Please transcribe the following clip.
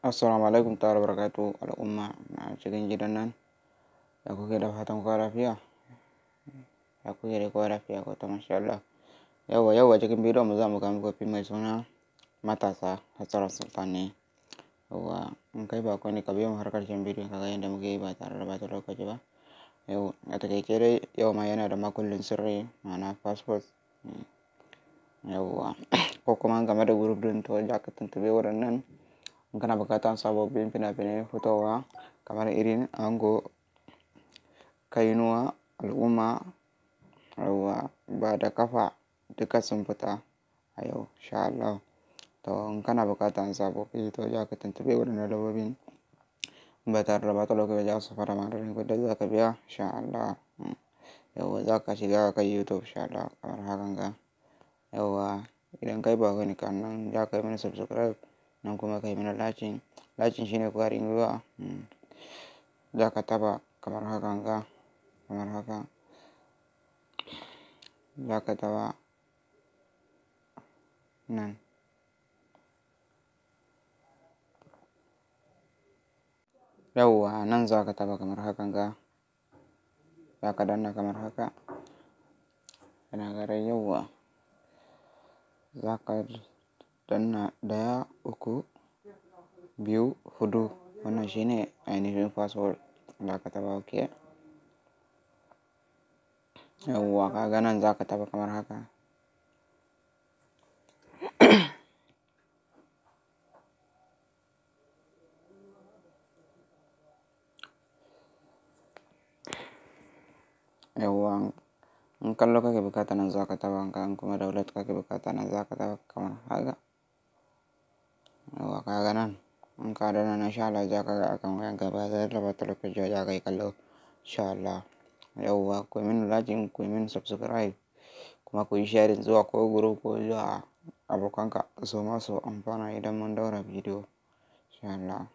Assalamu alaikum ta'ala barakatu al'umma na cikin gidan nan da kuke da fatan kowa lafiya ya kuke da kowa lafiya ko ta masha Allah. Yawwa cikin bidiyon mu za mu ga muku fim mai suna matasa hatsarin sultan ne. Yawwa in kai ba ne ka biyo mu har karshen bidiyon ka ga yadda muke yi ba tare da bata lokaci ba. Yau a takaice dai yau ma yana da makullin sirri ma'ana passport. Yawwa ko kuma game da group din to za ka tuntuɓe waɗannan in kana buƙatar sababbin fina-finai fitowa kamar irin ango, kainuwa, al'umma, yawwa ba da kafa duka sun fita a yau insha Allah. To in kana buƙatar sababbi to za ka tuntuɓe waɗannan lambobin ba tare da bata lokaci za su fara maganin kuɗin za ka biya insha Allah. Yawwa za ka shiga kai YouTube insha Allah kamar hakan ga. Yawwa idan kai ba ne kan nan za ka yi mana subscribe nan kuma ka yi mana lacin shine ƙwarin gwiwa. Za ka taɓa kamar hakan ga kamar haka za ka taɓa nan. Yawwa nan za ka taɓa kamar hakan ga za ka danna kamar haka yana garai. Yawwa za ka danna 1, 3, 2, 4 wannan shine ainihin password za ka taɓa ok. Yawwa ka ga nan za ka taɓa kamar haka. Yawwa in kallo kake bukata nan za ka taɓa in kuma download kake bukata nan za ka taɓa kamar haka. Yawwa ka ga nan in ka danna nan insha Allah za ka ga akan wayan gaba zai raba ta lokaci za ka yi kallo insha Allah. Yawwa ku yi min lacin ku yi min subscribe kuma ku yi sharing zuwa ko group ko zuwa abokanka su ma su amfana idan mun ɗaura bidiyo insha Allah.